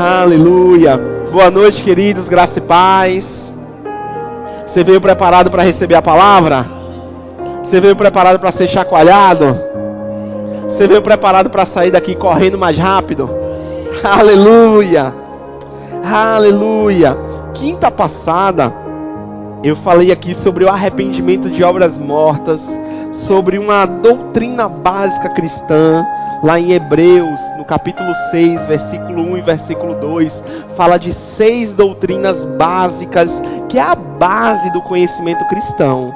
Aleluia. Boa noite, queridos, graça e paz. Você veio preparado para receber a palavra? Você veio preparado para ser chacoalhado? Você veio preparado para sair daqui correndo mais rápido? Aleluia. Aleluia. Quinta passada, eu falei aqui sobre o arrependimento de obras mortas, sobre uma doutrina básica cristã. Lá em Hebreus, no capítulo 6, versículo 1 e versículo 2, fala de 6 doutrinas básicas, que é a base do conhecimento cristão.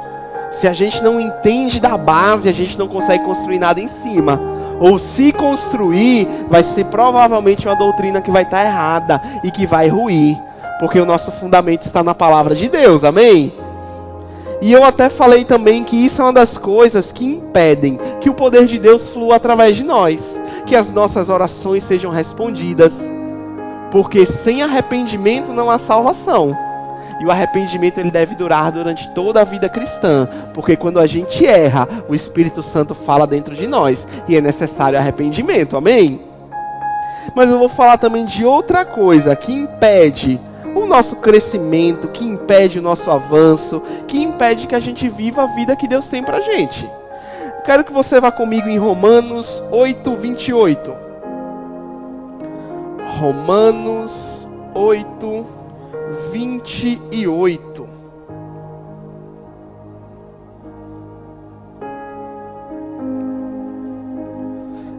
Se a gente não entende da base, a gente não consegue construir nada em cima. Ou se construir, vai ser provavelmente uma doutrina que vai estar errada e que vai ruir. Porque o nosso fundamento está na palavra de Deus, amém? E eu até falei também que isso é uma das coisas que impedem que o poder de Deus flua através de nós. Que as nossas orações sejam respondidas. Porque sem arrependimento não há salvação. E o arrependimento ele deve durar durante toda a vida cristã. Porque quando a gente erra, o Espírito Santo fala dentro de nós. E é necessário arrependimento, amém? Mas eu vou falar também de outra coisa que impede o nosso crescimento, que impede o nosso avanço, que impede que a gente viva a vida que Deus tem pra gente. Quero que você vá comigo em Romanos 8, 28. Romanos 8, 28.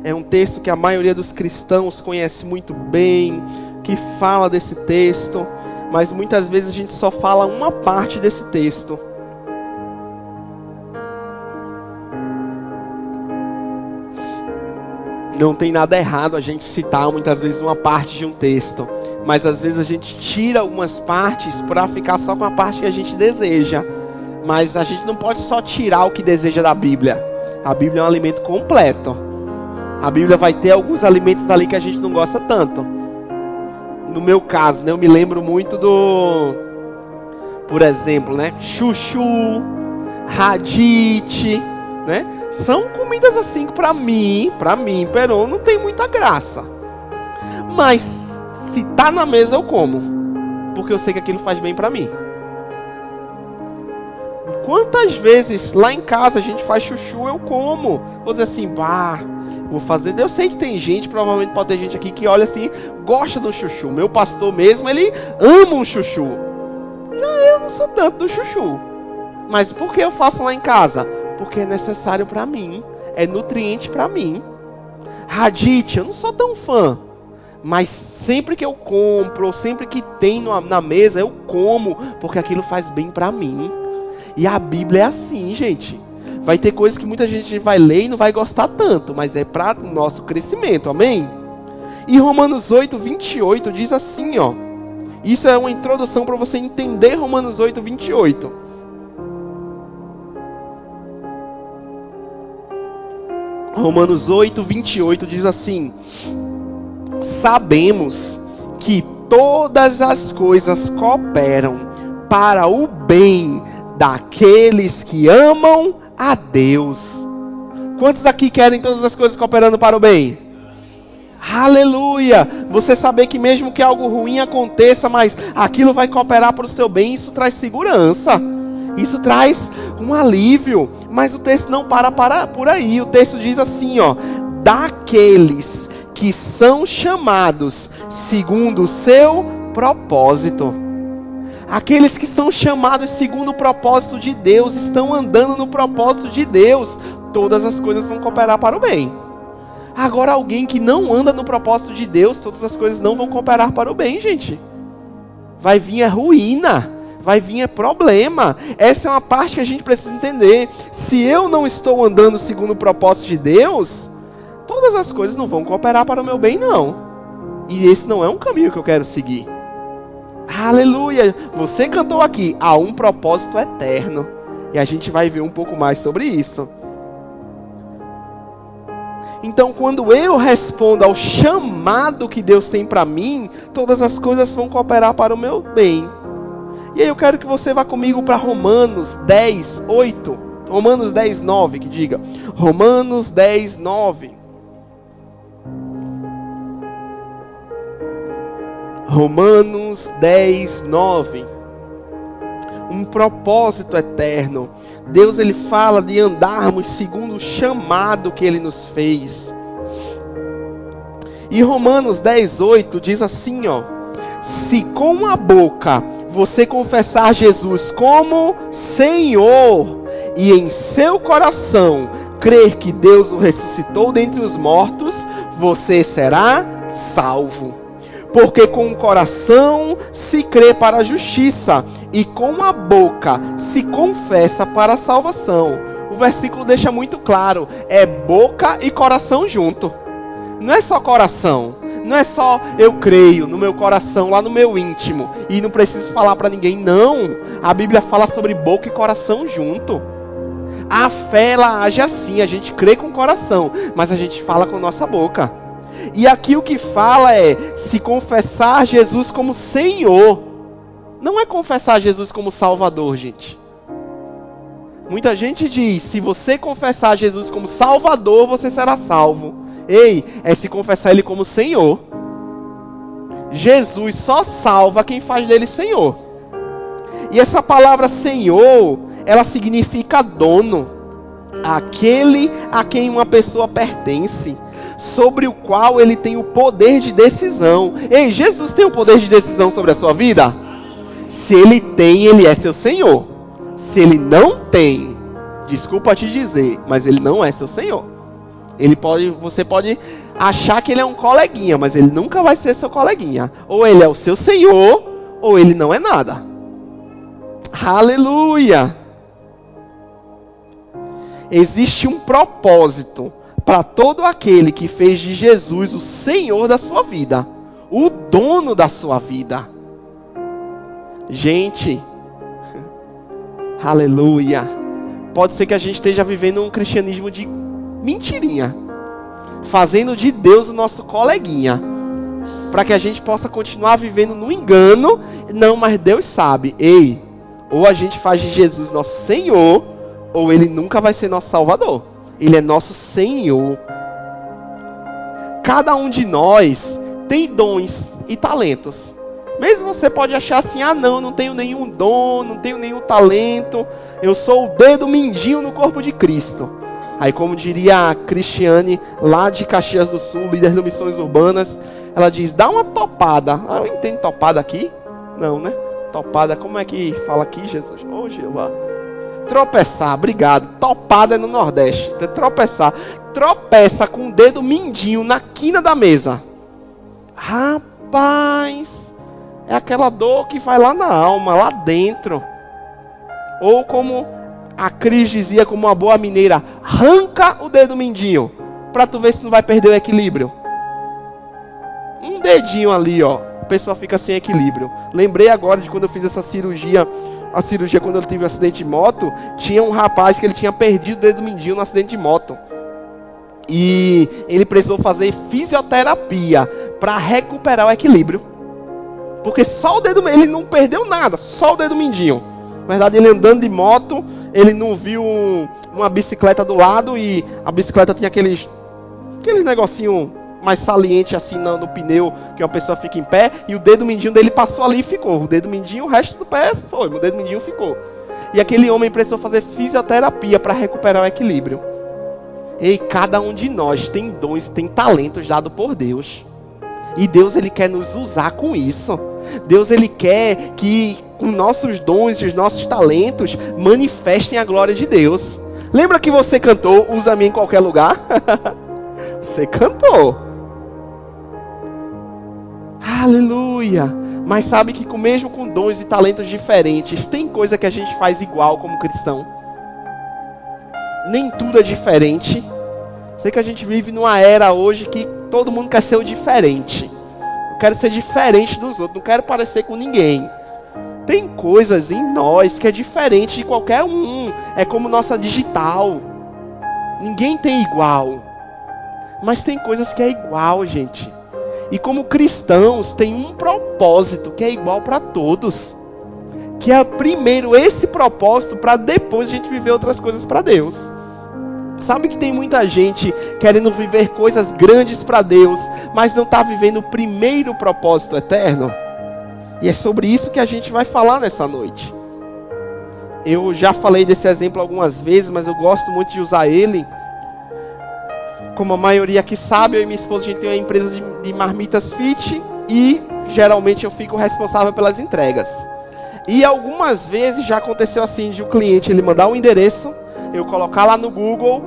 É um texto que a maioria dos cristãos conhece muito bem, que fala desse texto, mas muitas vezes a gente só fala uma parte desse texto. Não tem nada errado a gente citar muitas vezes uma parte de um texto, mas às vezes a gente tira algumas partes para ficar só com a parte que a gente deseja. Mas a gente não pode só tirar o que deseja da Bíblia. A Bíblia é um alimento completo. A Bíblia vai ter alguns alimentos ali que a gente não gosta tanto. No meu caso, né, eu me lembro muito por exemplo, né, chuchu, radite, né? São comidas assim que pra mim, Peron, não tem muita graça. Mas se tá na mesa eu como, porque eu sei que aquilo faz bem pra mim. Quantas vezes lá em casa a gente faz chuchu, eu como. Vou dizer assim, vou fazer. Eu sei que tem gente, provavelmente pode ter gente aqui que olha assim, gosta do chuchu. Meu pastor mesmo, ele ama um chuchu. Já eu não sou tanto do chuchu. Mas por que eu faço lá em casa? Porque é necessário pra mim. É nutriente pra mim. Radite, eu não sou tão fã. Mas sempre que eu compro, ou sempre que tem na mesa, eu como. Porque aquilo faz bem pra mim. E a Bíblia é assim, gente. Vai ter coisas que muita gente vai ler e não vai gostar tanto, mas é para o nosso crescimento, amém? E Romanos 8, 28 diz assim, ó. Isso é uma introdução para você entender Romanos 8, 28. Romanos 8, 28 diz assim: sabemos que todas as coisas cooperam para o bem daqueles que amam a Deus. Quantos aqui querem todas as coisas cooperando para o bem? Aleluia! Você saber que mesmo que algo ruim aconteça, mas aquilo vai cooperar para o seu bem, isso traz segurança. Isso traz um alívio. Mas o texto não para por aí. O texto diz assim, ó: daqueles que são chamados segundo o seu propósito. Aqueles que são chamados segundo o propósito de Deus, estão andando no propósito de Deus, todas as coisas vão cooperar para o bem. Agora, alguém que não anda no propósito de Deus, todas as coisas não vão cooperar para o bem, gente. Vai vir a ruína, vai vir a problema. Essa é uma parte que a gente precisa entender. Se eu não estou andando segundo o propósito de Deus, todas as coisas não vão cooperar para o meu bem, não. E esse não é um caminho que eu quero seguir. Aleluia! Você cantou aqui, há um propósito eterno. E a gente vai ver um pouco mais sobre isso. Então, quando eu respondo ao chamado que Deus tem para mim, todas as coisas vão cooperar para o meu bem. E aí eu quero que você vá comigo para Romanos 10, 8. Romanos 10, 9, que diga. Romanos 10, 9. Romanos 10, 9. Um propósito eterno. Deus, ele fala de andarmos segundo o chamado que ele nos fez. E Romanos 10, 8 diz assim, ó: se com a boca você confessar Jesus como Senhor e em seu coração crer que Deus o ressuscitou dentre os mortos, você será salvo. Porque com o coração se crê para a justiça e com a boca se confessa para a salvação. O versículo deixa muito claro, é boca e coração junto. Não é só coração, não é só eu creio no meu coração, lá no meu íntimo, e não preciso falar para ninguém, não. A Bíblia fala sobre boca e coração junto. A fé, ela age assim, a gente crê com o coração, mas a gente fala com a nossa boca. E aqui o que fala é se confessar Jesus como Senhor. Não é confessar Jesus como Salvador, gente. Muita gente diz, se você confessar Jesus como Salvador, você será salvo. Ei, é se confessar Ele como Senhor. Jesus só salva quem faz dele Senhor. E essa palavra Senhor, ela significa dono. Aquele a quem uma pessoa pertence, sobre o qual ele tem o poder de decisão. Ei, Jesus tem o poder de decisão sobre a sua vida? Se ele tem, ele é seu Senhor. Se ele não tem, desculpa te dizer, mas ele não é seu Senhor. Você pode achar que ele é um coleguinha, mas ele nunca vai ser seu coleguinha. Ou ele é o seu Senhor, ou ele não é nada. Aleluia! Existe um propósito para todo aquele que fez de Jesus o Senhor da sua vida, o dono da sua vida. Gente, aleluia. Pode ser que a gente esteja vivendo um cristianismo de mentirinha, fazendo de Deus o nosso coleguinha, para que a gente possa continuar vivendo no engano. Não, mas Deus sabe. Ei, ou a gente faz de Jesus nosso Senhor, ou Ele nunca vai ser nosso Salvador. Ele é nosso Senhor. Cada um de nós tem dons e talentos. Mesmo você pode achar assim, não tenho nenhum dom, não tenho nenhum talento, eu sou o dedo mindinho no corpo de Cristo. Aí, como diria a Cristiane, lá de Caxias do Sul, líder de Missões Urbanas, ela diz, dá uma topada. Eu entendo topada aqui? Não, né? Topada, como é que fala aqui, Jesus? Ô, Jeová. Tropeçar, obrigado. Topada é no Nordeste. Tropeçar. Tropeça com o dedo mindinho na quina da mesa. Rapaz, é aquela dor que vai lá na alma, lá dentro. Ou como a Cris dizia, como uma boa mineira, arranca o dedo mindinho, pra tu ver se não vai perder o equilíbrio. Um dedinho ali, ó, a pessoa fica sem equilíbrio. Lembrei agora de quando eu fiz essa cirurgia. A cirurgia, quando eu tive um acidente de moto, tinha um rapaz que ele tinha perdido o dedo mindinho no acidente de moto. E ele precisou fazer fisioterapia para recuperar o equilíbrio. Porque só o dedo, ele não perdeu nada, só o dedo mindinho. Na verdade, ele andando de moto, ele não viu uma bicicleta do lado e a bicicleta tinha aquele negocinho mais saliente assim no pneu, que uma pessoa fica em pé, e o dedo mindinho dele passou ali e ficou. O dedo mindinho, o resto do pé foi, o dedo mindinho ficou. E aquele homem precisou fazer fisioterapia para recuperar o equilíbrio. Ei, cada um de nós tem dons, tem talentos dados por Deus. E Deus, Ele quer nos usar com isso. Deus, Ele quer que com nossos dons e os nossos talentos manifestem a glória de Deus. Lembra que você cantou, usa-me em qualquer lugar? Você cantou. Aleluia! Mas sabe que mesmo com dons e talentos diferentes, tem coisa que a gente faz igual como cristão. Nem tudo é diferente. Sei que a gente vive numa era hoje que todo mundo quer ser o diferente. Eu quero ser diferente dos outros, não quero parecer com ninguém. Tem coisas em nós que é diferente de qualquer um. É como nossa digital. Ninguém tem igual. Mas tem coisas que é igual, gente. E como cristãos, tem um propósito que é igual para todos. Que é primeiro esse propósito para depois a gente viver outras coisas para Deus. Sabe que tem muita gente querendo viver coisas grandes para Deus, mas não está vivendo o primeiro propósito eterno. E é sobre isso que a gente vai falar nessa noite. Eu já falei desse exemplo algumas vezes, mas eu gosto muito de usar ele. Como a maioria aqui sabe, eu e minha esposa, a gente tem uma empresa de marmitas fit e geralmente eu fico responsável pelas entregas. E algumas vezes já aconteceu assim, de o cliente ele mandar um endereço, eu colocar lá no Google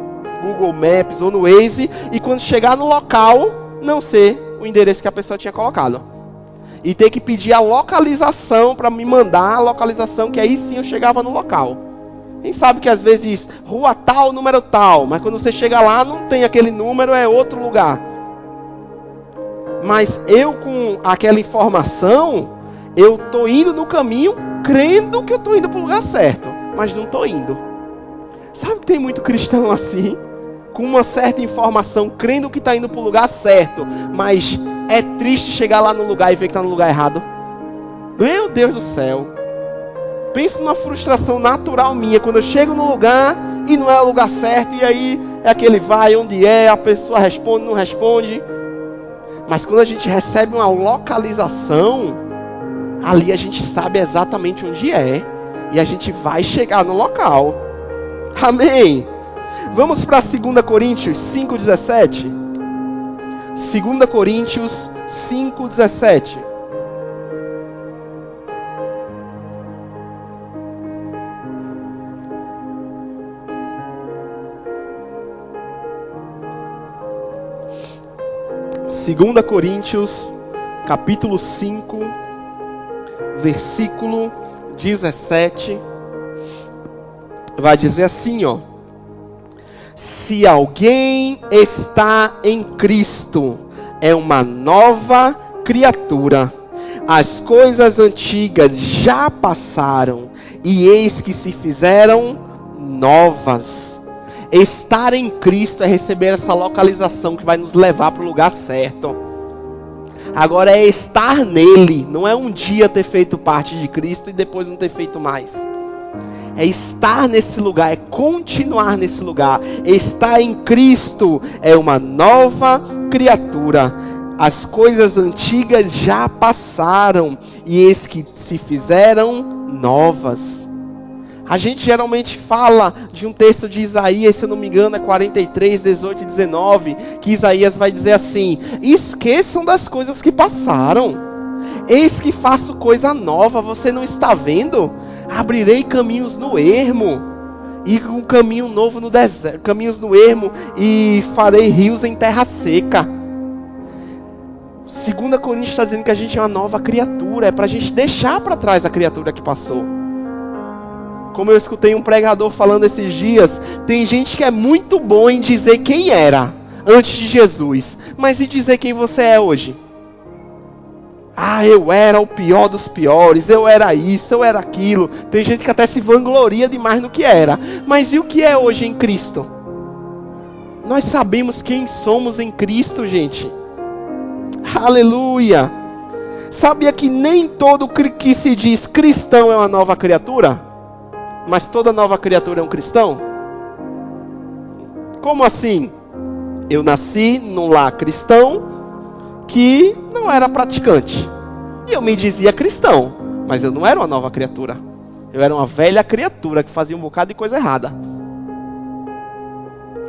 Maps ou no Waze, e quando chegar no local, não ser o endereço que a pessoa tinha colocado. E ter que pedir a localização para me mandar a localização, que aí sim eu chegava no local. Quem sabe que às vezes rua tal, número tal, mas quando você chega lá não tem aquele número, é outro lugar. Mas eu com aquela informação, eu estou indo no caminho crendo que eu estou indo para o lugar certo, mas não estou indo. Sabe que tem muito cristão assim, com uma certa informação, crendo que está indo para o lugar certo, mas é triste chegar lá no lugar e ver que está no lugar errado. Meu Deus do céu. Penso numa frustração natural minha, quando eu chego no lugar e não é o lugar certo, e aí é aquele vai, onde é, a pessoa responde, não responde. Mas quando a gente recebe uma localização, ali a gente sabe exatamente onde é, e a gente vai chegar no local. Amém? Vamos para 2 Coríntios 5,17. 2 Coríntios 5,17. Segunda Coríntios, capítulo 5, versículo 17, vai dizer assim, ó: se alguém está em Cristo, é uma nova criatura. As coisas antigas já passaram, e eis que se fizeram novas. Estar em Cristo é receber essa localização que vai nos levar para o lugar certo. Agora é estar nele, não é um dia ter feito parte de Cristo e depois não ter feito mais. É estar nesse lugar, é continuar nesse lugar. Estar em Cristo é uma nova criatura. As coisas antigas já passaram, e eis que se fizeram novas. A gente geralmente fala de um texto de Isaías, se eu não me engano é 43, 18 e 19, que Isaías vai dizer assim: esqueçam das coisas que passaram, eis que faço coisa nova, você não está vendo? Abrirei caminhos no ermo, e um caminho novo no deserto, caminhos no ermo, e farei rios em terra seca. 2 Coríntios está dizendo que a gente é uma nova criatura, é para a gente deixar para trás a criatura que passou. Como eu escutei um pregador falando esses dias, tem gente que é muito bom em dizer quem era antes de Jesus, mas e dizer quem você é hoje? Ah, eu era o pior dos piores, eu era isso, eu era aquilo. Tem gente que até se vangloria demais no que era. Mas e o que é hoje em Cristo? Nós sabemos quem somos em Cristo, gente. Aleluia! Sabia que nem todo que se diz cristão é uma nova criatura? Mas toda nova criatura é um cristão? Como assim? Eu nasci num lar cristão que não era praticante. E eu me dizia cristão, mas eu não era uma nova criatura. Eu era uma velha criatura que fazia um bocado de coisa errada.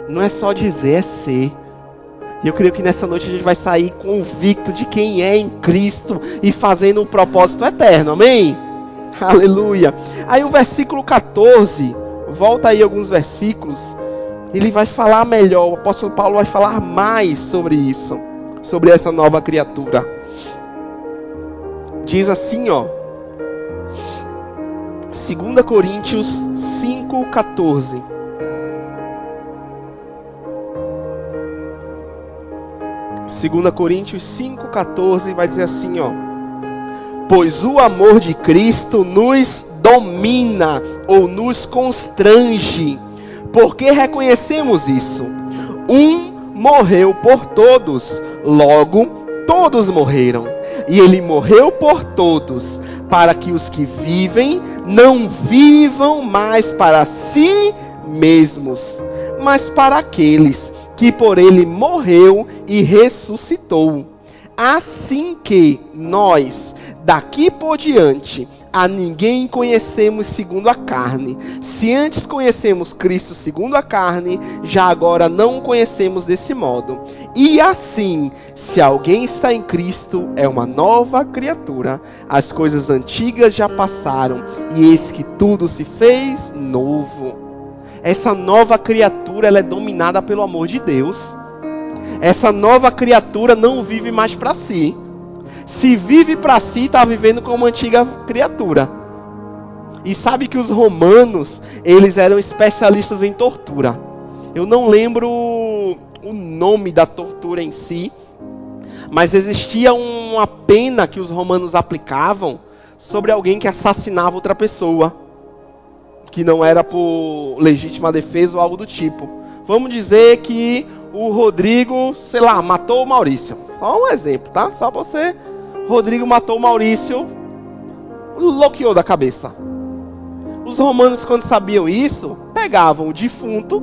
Não é só dizer, é ser. E eu creio que nessa noite a gente vai sair convicto de quem é em Cristo e fazendo o propósito eterno, amém? Aleluia. Aí o versículo 14, volta aí alguns versículos, ele vai falar melhor, o apóstolo Paulo vai falar mais sobre isso, sobre essa nova criatura. Diz assim, ó, 2 Coríntios 5,14. Segunda Coríntios 5,14 vai dizer assim, ó: pois o amor de Cristo nos domina ou nos constrange, porque reconhecemos isso. Um morreu por todos, logo todos morreram. E ele morreu por todos, para que os que vivem não vivam mais para si mesmos, mas para aqueles que por ele morreu e ressuscitou. Assim que nós, daqui por diante, a ninguém conhecemos segundo a carne. Se antes conhecemos Cristo segundo a carne, já agora não o conhecemos desse modo. E assim, se alguém está em Cristo, é uma nova criatura. As coisas antigas já passaram, e eis que tudo se fez novo. Essa nova criatura, ela é dominada pelo amor de Deus. Essa nova criatura não vive mais para si. Se vive para si, está vivendo como uma antiga criatura. E sabe que os romanos, eles eram especialistas em tortura. Eu não lembro o nome da tortura em si, mas existia uma pena que os romanos aplicavam sobre alguém que assassinava outra pessoa, que não era por legítima defesa ou algo do tipo. Vamos dizer que o Rodrigo, sei lá, matou o Maurício. Só um exemplo, tá? Só pra você... Rodrigo matou o Maurício, bloqueou da cabeça. Os romanos, quando sabiam isso, pegavam o defunto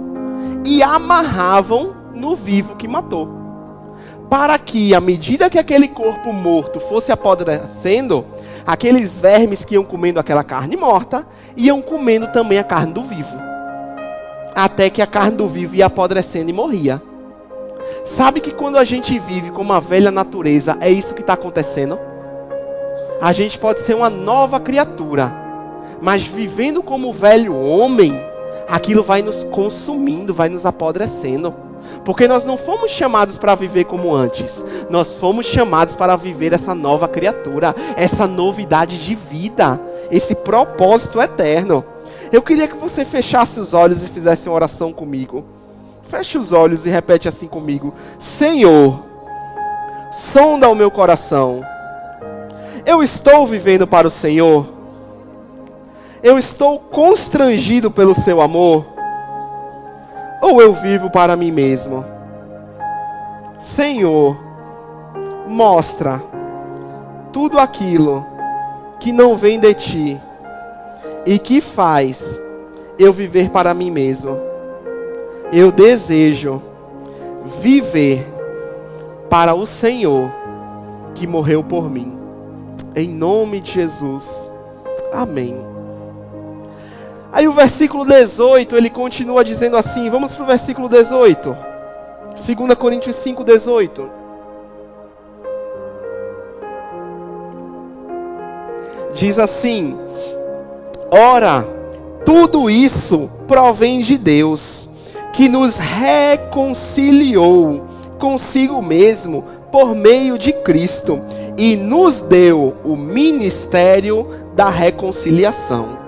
e amarravam no vivo que matou. Para que, à medida que aquele corpo morto fosse apodrecendo, aqueles vermes que iam comendo aquela carne morta, iam comendo também a carne do vivo. Até que a carne do vivo ia apodrecendo e morria. Sabe que quando a gente vive com uma velha natureza, é isso que está acontecendo? A gente pode ser uma nova criatura, mas vivendo como velho homem, aquilo vai nos consumindo, vai nos apodrecendo. Porque nós não fomos chamados para viver como antes. Nós fomos chamados para viver essa nova criatura, essa novidade de vida, esse propósito eterno. Eu queria que você fechasse os olhos e fizesse uma oração comigo. Feche os olhos e repete assim comigo: Senhor, sonda o meu coração. Eu estou vivendo para o Senhor? Eu estou constrangido pelo seu amor? Ou eu vivo para mim mesmo? Senhor, mostra tudo aquilo que não vem de ti e que faz eu viver para mim mesmo. Eu desejo viver para o Senhor que morreu por mim. Em nome de Jesus. Amém. Aí o versículo 18, ele continua dizendo assim. Vamos para o versículo 18. 2 Coríntios 5, 18. Diz assim: ora, tudo isso provém de Deus, que nos reconciliou consigo mesmo por meio de Cristo e nos deu o ministério da reconciliação.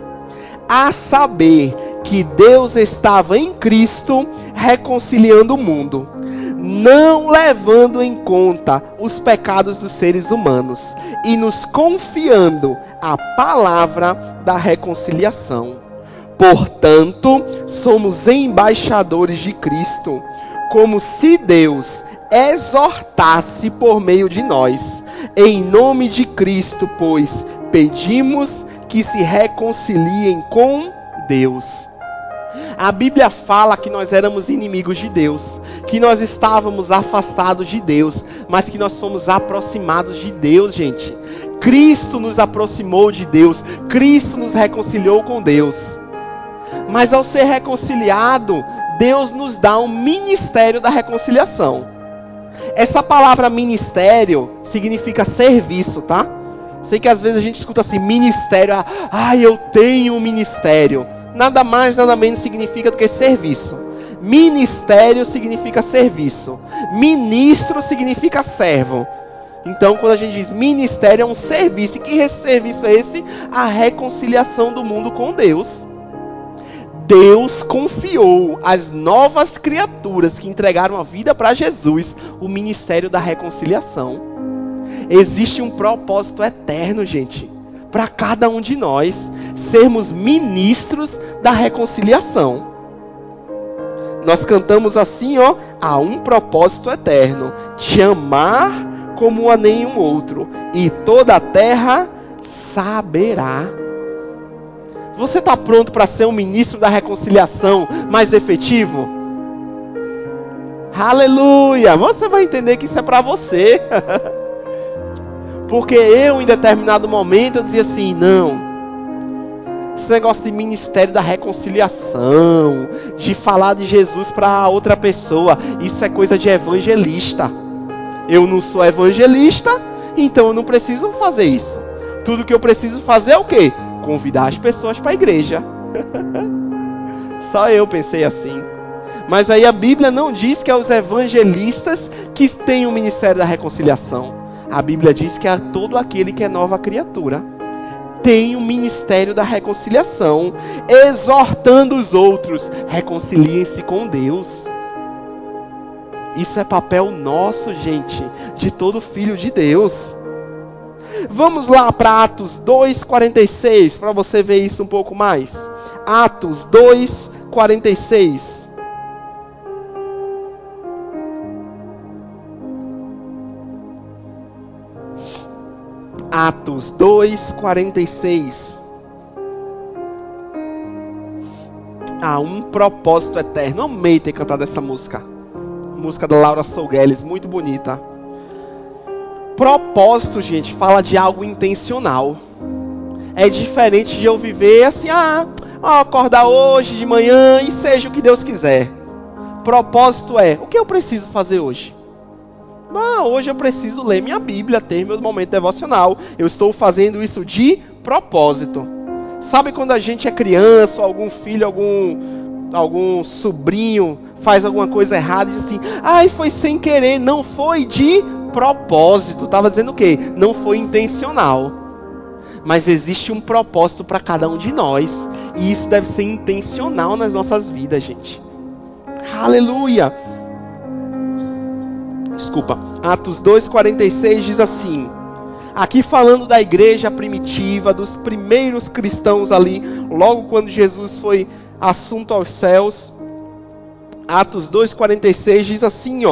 A saber que Deus estava em Cristo reconciliando o mundo, não levando em conta os pecados dos seres humanos e nos confiando a palavra da reconciliação. Portanto, somos embaixadores de Cristo, como se Deus exortasse por meio de nós. Em nome de Cristo, pois, pedimos que se reconciliem com Deus. A Bíblia fala que nós éramos inimigos de Deus, que nós estávamos afastados de Deus, mas que nós fomos aproximados de Deus, gente. Cristo nos aproximou de Deus, Cristo nos reconciliou com Deus. Mas ao ser reconciliado, Deus nos dá um ministério da reconciliação. Essa palavra ministério significa serviço, tá? Sei que às vezes a gente escuta assim, ministério, eu tenho um ministério. Nada mais, nada menos significa do que serviço. Ministério significa serviço. Ministro significa servo. Então, quando a gente diz ministério, é um serviço. E que serviço é esse? A reconciliação do mundo com Deus. Deus confiou às novas criaturas que entregaram a vida para Jesus o ministério da reconciliação. Existe um propósito eterno, gente, para cada um de nós sermos ministros da reconciliação. Nós cantamos assim, há um propósito eterno, te amar como a nenhum outro, e toda a terra saberá. Você está pronto para ser um ministro da reconciliação mais efetivo? Aleluia! Você vai entender que isso é para você. Porque eu, em determinado momento, eu dizia assim, não, esse negócio de ministério da reconciliação, de falar de Jesus para outra pessoa, isso é coisa de evangelista. Eu não sou evangelista, então eu não preciso fazer isso. Tudo que eu preciso fazer é o quê? Convidar as pessoas para a igreja. Só eu pensei assim. Mas aí a Bíblia não diz que é os evangelistas que têm o ministério da reconciliação. A Bíblia diz que é todo aquele que é nova criatura tem o ministério da reconciliação, exortando os outros, reconciliem-se com Deus. Isso é papel nosso, gente, de todo filho de Deus. Vamos lá para Atos 2:46, para você ver isso um pouco mais. Atos 2:46. Atos 2:46. Um propósito eterno. Amei ter cantado essa música. Música da Laura Sougueles, muito bonita. Propósito, gente, fala de algo intencional. É diferente de eu viver assim, acordar hoje de manhã e seja o que Deus quiser. Propósito é, o que eu preciso fazer hoje? Hoje eu preciso ler minha Bíblia, ter meu momento devocional. Eu estou fazendo isso de propósito. Sabe quando a gente é criança, ou algum filho, algum sobrinho faz alguma coisa errada e diz assim, foi sem querer, não foi de propósito. Estava dizendo o quê? Não foi intencional. Mas existe um propósito para cada um de nós. E isso deve ser intencional nas nossas vidas, gente. Aleluia! Desculpa, Atos 2:46 diz assim, aqui falando da igreja primitiva, dos primeiros cristãos ali, logo quando Jesus foi assunto aos céus. Atos 2:46 diz assim,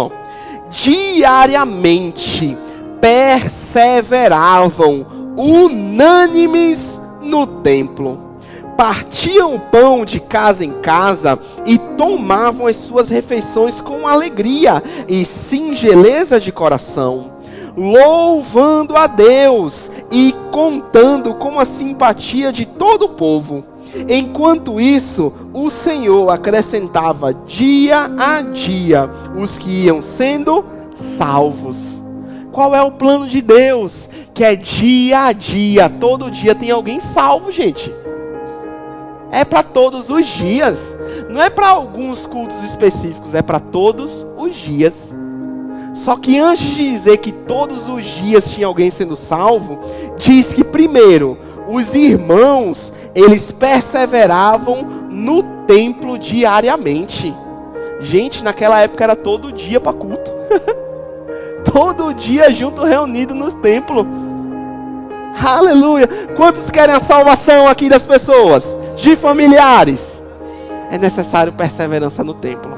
diariamente perseveravam unânimes no templo, partiam o pão de casa em casa e tomavam as suas refeições com alegria e singeleza de coração, louvando a Deus e contando com a simpatia de todo o povo. Enquanto isso, o Senhor acrescentava dia a dia os que iam sendo salvos. Qual é o plano de Deus? Que é dia a dia, todo dia tem alguém salvo, gente. É para todos os dias. Não é para alguns cultos específicos, é para todos os dias. Só que antes de dizer que todos os dias tinha alguém sendo salvo, diz que primeiro, os irmãos, eles perseveravam no templo diariamente. Gente, naquela época era todo dia para culto. Todo dia junto, reunido no templo. Aleluia. Quantos querem a salvação aqui das pessoas? De familiares? É necessário perseverança no templo.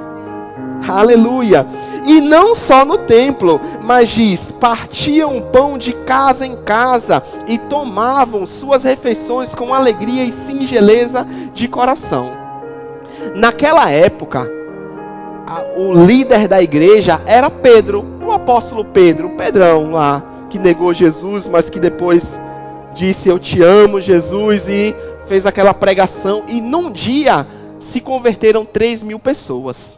Aleluia. E não só no templo, mas diz, partiam o pão de casa em casa e tomavam suas refeições com alegria e singeleza de coração. Naquela época, o líder da igreja era Pedro, o apóstolo Pedro, o Pedrão lá, que negou Jesus, mas que depois disse, eu te amo, Jesus, e fez aquela pregação, e num dia se converteram 3.000 pessoas.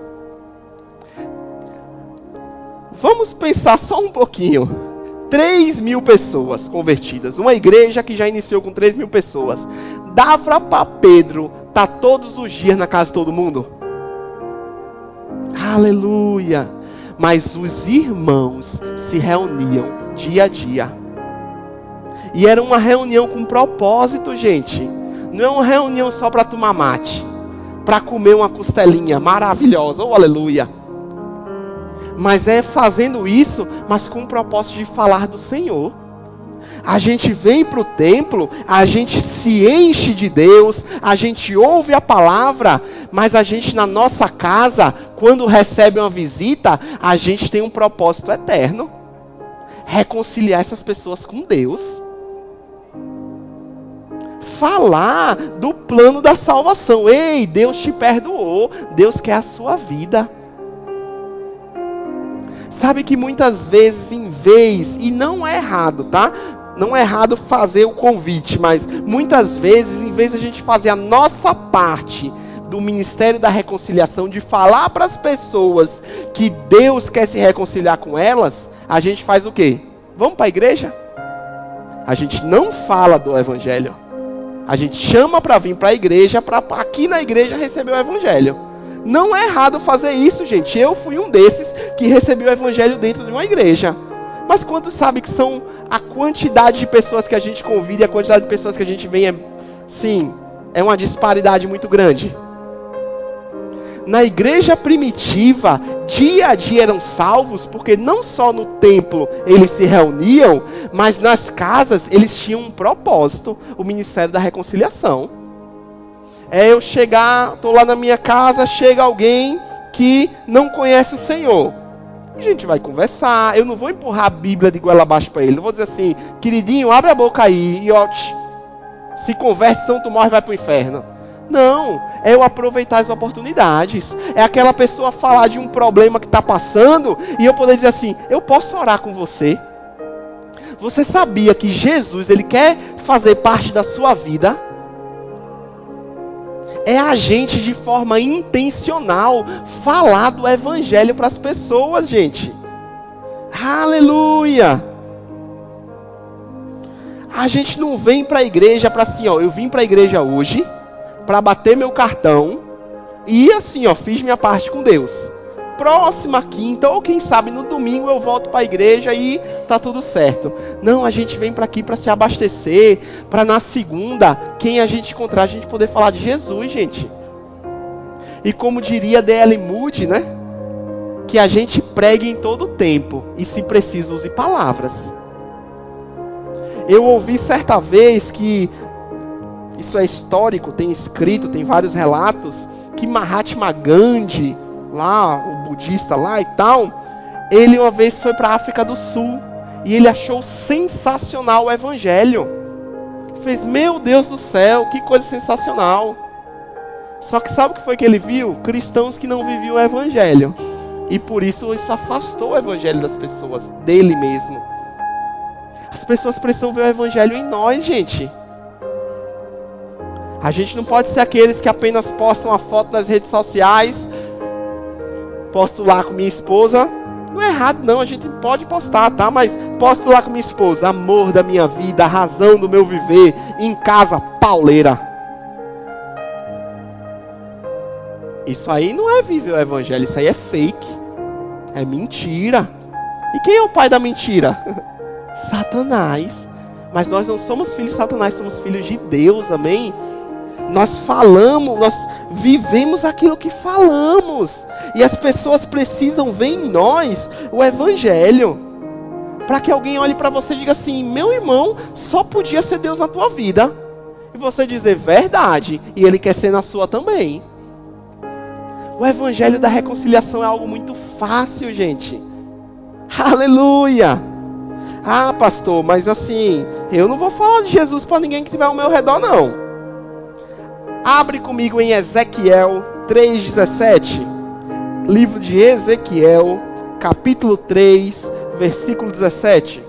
Vamos pensar só um pouquinho. 3.000 pessoas convertidas. Uma igreja que já iniciou com 3.000 pessoas. Dava para Pedro estar todos os dias na casa de todo mundo? Aleluia! Mas os irmãos se reuniam dia a dia. E era uma reunião com propósito, gente. Não é uma reunião só para tomar mate, para comer uma costelinha maravilhosa, oh aleluia. Mas é fazendo isso, mas com o propósito de falar do Senhor. A gente vem para o templo, a gente se enche de Deus, a gente ouve a palavra, mas a gente na nossa casa, quando recebe uma visita, a gente tem um propósito eterno. Reconciliar essas pessoas com Deus. Falar do plano da salvação. Ei, Deus te perdoou. Deus quer a sua vida. Sabe que muitas vezes, em vez, e não é errado, tá? Não é errado fazer o convite, mas muitas vezes, em vez de a gente fazer a nossa parte do ministério da reconciliação, de falar para as pessoas que Deus quer se reconciliar com elas, a gente faz o quê? Vamos para a igreja? A gente não fala do evangelho. A gente chama para vir para a igreja, para aqui na igreja receber o evangelho. Não é errado fazer isso, gente. Eu fui um desses que recebeu o evangelho dentro de uma igreja. Mas quantos sabem que são a quantidade de pessoas que a gente convida e a quantidade de pessoas que a gente vem é uma disparidade muito grande. Na igreja primitiva, dia a dia eram salvos, porque não só no templo eles se reuniam, mas nas casas eles tinham um propósito, o ministério da reconciliação. Eu chegar, estou lá na minha casa, chega alguém que não conhece o Senhor. A gente vai conversar, eu não vou empurrar a Bíblia de goela abaixo para ele, não vou dizer assim, queridinho, abre a boca aí, e ó, se converte, senão tu morre e vai para o inferno. Não, é eu aproveitar as oportunidades. É aquela pessoa falar de um problema que está passando e eu poder dizer assim, eu posso orar com você? Você sabia que Jesus, ele quer fazer parte da sua vida? É a gente de forma intencional falar do evangelho para as pessoas, gente. Aleluia! A gente não vem para a igreja para assim, ó, eu vim para a igreja hoje para bater meu cartão e assim, ó, fiz minha parte com Deus. Próxima quinta, ou quem sabe no domingo eu volto para a igreja e tá tudo certo. Não, a gente vem para aqui para se abastecer, para na segunda, quem a gente encontrar, a gente poder falar de Jesus, gente. E como diria D.L. Moody, né? Que a gente pregue em todo tempo e, se preciso, use palavras. Eu ouvi certa vez que isso é histórico, tem escrito, tem vários relatos, que Mahatma Gandhi, lá, o budista lá e tal, ele uma vez foi para a África do Sul e ele achou sensacional o evangelho. Fez, meu Deus do céu, que coisa sensacional. Só que sabe o que foi que ele viu? Cristãos que não viviam o evangelho. E por isso afastou o evangelho das pessoas, dele mesmo. As pessoas precisam ver o evangelho em nós, gente. A gente não pode ser aqueles que apenas postam a foto nas redes sociais. Posto lá com minha esposa. Não é errado não, a gente pode postar, tá? Mas posto lá com minha esposa. Amor da minha vida, a razão do meu viver. Em casa, pauleira. Isso aí não é viver o evangelho, isso aí é fake. É mentira. E quem é o pai da mentira? Satanás. Mas nós não somos filhos de Satanás, somos filhos de Deus, amém? Nós falamos, nós vivemos aquilo que falamos. E as pessoas precisam ver em nós o evangelho. Para que alguém olhe para você e diga assim, meu irmão, só podia ser Deus na tua vida. E você dizer, verdade, e Ele quer ser na sua também. O evangelho da reconciliação é algo muito fácil, gente. Aleluia! Ah, pastor, mas assim, eu não vou falar de Jesus para ninguém que estiver ao meu redor, não. Abre comigo em Ezequiel 3,17. Livro de Ezequiel, capítulo 3, versículo 17.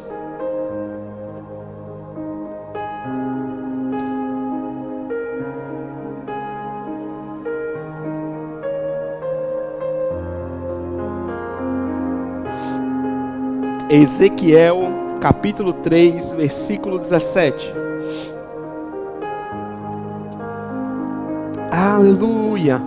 Ezequiel, capítulo 3, versículo 17. Aleluia!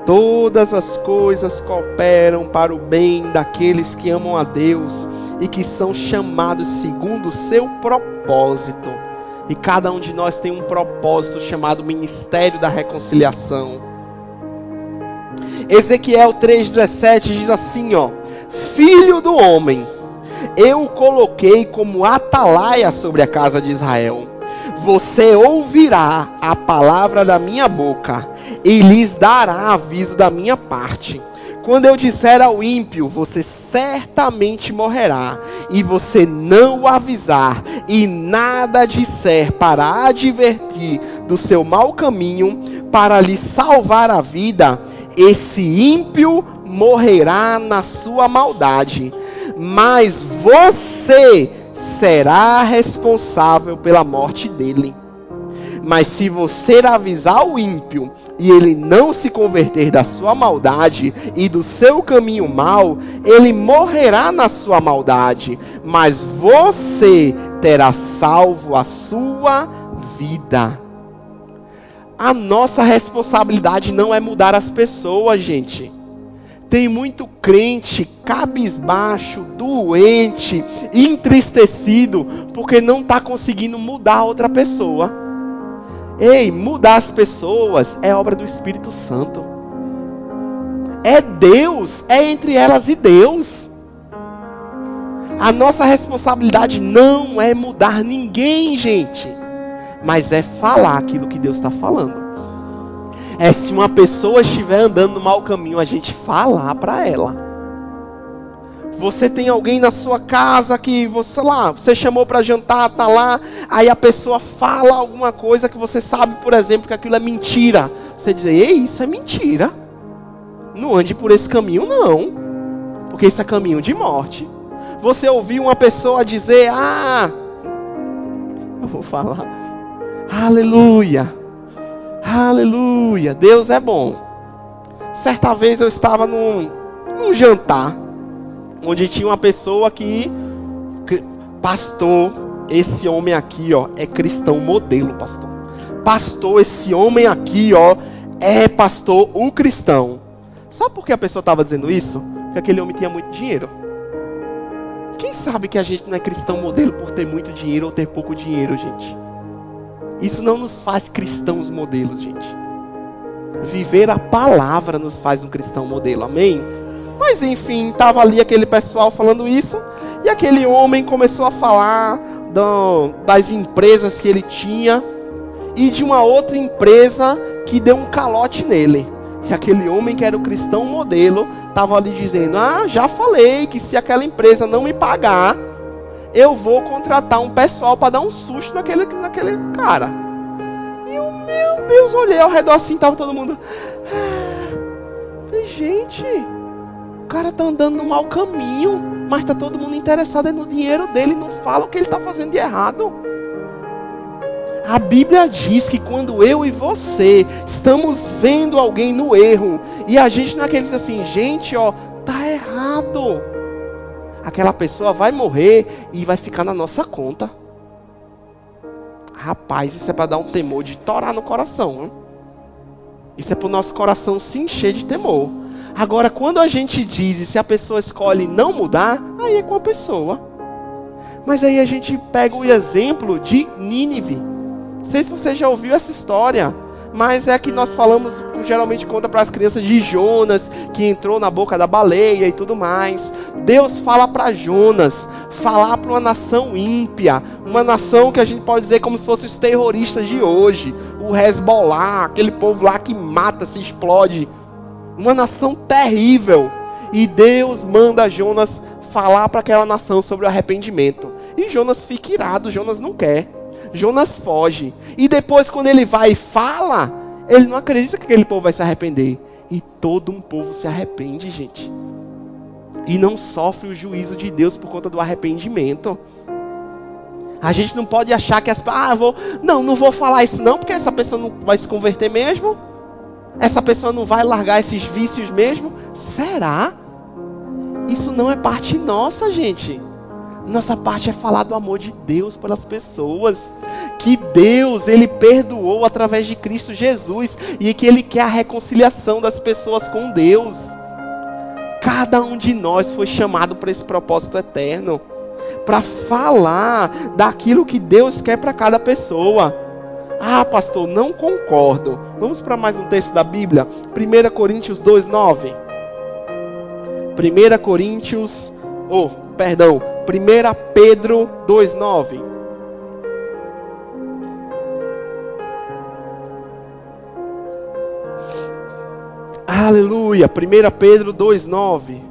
Todas as coisas cooperam para o bem daqueles que amam a Deus e que são chamados segundo o seu propósito. E cada um de nós tem um propósito chamado Ministério da Reconciliação. Ezequiel 3,17 diz assim, ó: Filho do homem, eu o coloquei como atalaia sobre a casa de Israel. Você ouvirá a palavra da minha boca e lhes dará aviso da minha parte. Quando eu disser ao ímpio, você certamente morrerá, e você não o avisar e nada disser para advertir do seu mau caminho, para lhe salvar a vida, esse ímpio morrerá na sua maldade. mas você será responsável pela morte dele. Mas se você avisar o ímpio e ele não se converter da sua maldade e do seu caminho mau, ele morrerá na sua maldade, mas você terá salvo a sua vida. A nossa responsabilidade não é mudar as pessoas, gente. Tem muito crente cabisbaixo, doente, entristecido, porque não está conseguindo mudar outra pessoa. Ei, mudar as pessoas é obra do Espírito Santo. É Deus, é entre elas e Deus. A nossa responsabilidade não é mudar ninguém, gente, mas é falar aquilo que Deus está falando. É se uma pessoa estiver andando no mau caminho, a gente falar para ela. Você tem alguém na sua casa que você chamou para jantar, tá lá, aí a pessoa fala alguma coisa que você sabe, por exemplo, que aquilo é mentira. Você diz: ei, isso é mentira. Não ande por esse caminho não, porque isso é caminho de morte. Você ouviu uma pessoa dizer: eu vou falar, aleluia, aleluia, Deus é bom. Certa vez eu estava num jantar, onde tinha uma pessoa que, pastor, esse homem aqui, ó, é cristão modelo, pastor. Pastor, esse homem aqui, ó, é pastor, o cristão. Sabe por que a pessoa estava dizendo isso? Porque aquele homem tinha muito dinheiro. Quem sabe que a gente não é cristão modelo por ter muito dinheiro ou ter pouco dinheiro, gente? Isso não nos faz cristãos modelos, gente. Viver a palavra nos faz um cristão modelo, amém? Mas enfim, estava ali aquele pessoal falando isso, e aquele homem começou a falar das empresas que ele tinha, e de uma outra empresa que deu um calote nele. E aquele homem que era o cristão modelo, estava ali dizendo: já falei que se aquela empresa não me pagar, eu vou contratar um pessoal para dar um susto naquele cara. E eu, meu Deus, olhei ao redor assim, estava todo mundo... Falei: gente... O cara tá andando no mau caminho, mas tá todo mundo interessado no dinheiro dele, não fala o que ele tá fazendo de errado. A Bíblia diz que quando eu e você estamos vendo alguém no erro, e a gente não é aquele que diz assim: gente, ó, tá errado. Aquela pessoa vai morrer e vai ficar na nossa conta. Rapaz, isso é para dar um temor de torar no coração, hein? Isso é para o nosso coração se encher de temor. Agora, quando a gente diz, e se a pessoa escolhe não mudar, aí é com a pessoa. Mas aí a gente pega o exemplo de Nínive. Não sei se você já ouviu essa história, mas é que nós falamos, geralmente conta para as crianças, de Jonas, que entrou na boca da baleia e tudo mais. Deus fala para Jonas falar para uma nação ímpia, uma nação que a gente pode dizer como se fossem os terroristas de hoje, o Hezbollah, aquele povo lá que mata, se explode. Uma nação terrível. E Deus manda Jonas falar para aquela nação sobre o arrependimento. E Jonas fica irado, Jonas não quer. Jonas foge. E depois, quando ele vai e fala, ele não acredita que aquele povo vai se arrepender. E todo um povo se arrepende, gente. E não sofre o juízo de Deus por conta do arrependimento. A gente não pode achar que não vou falar isso não, porque essa pessoa não vai se converter mesmo. Essa pessoa não vai largar esses vícios mesmo? Será? Isso não é parte nossa, gente. Nossa parte é falar do amor de Deus pelas pessoas. Que Deus, Ele perdoou através de Cristo Jesus. E que Ele quer a reconciliação das pessoas com Deus. Cada um de nós foi chamado para esse propósito eterno. Para falar daquilo que Deus quer para cada pessoa. Pastor, não concordo. Vamos para mais um texto da Bíblia. 1 Coríntios 2:9. 1 Pedro 2:9. Aleluia. 1 Pedro 2:9.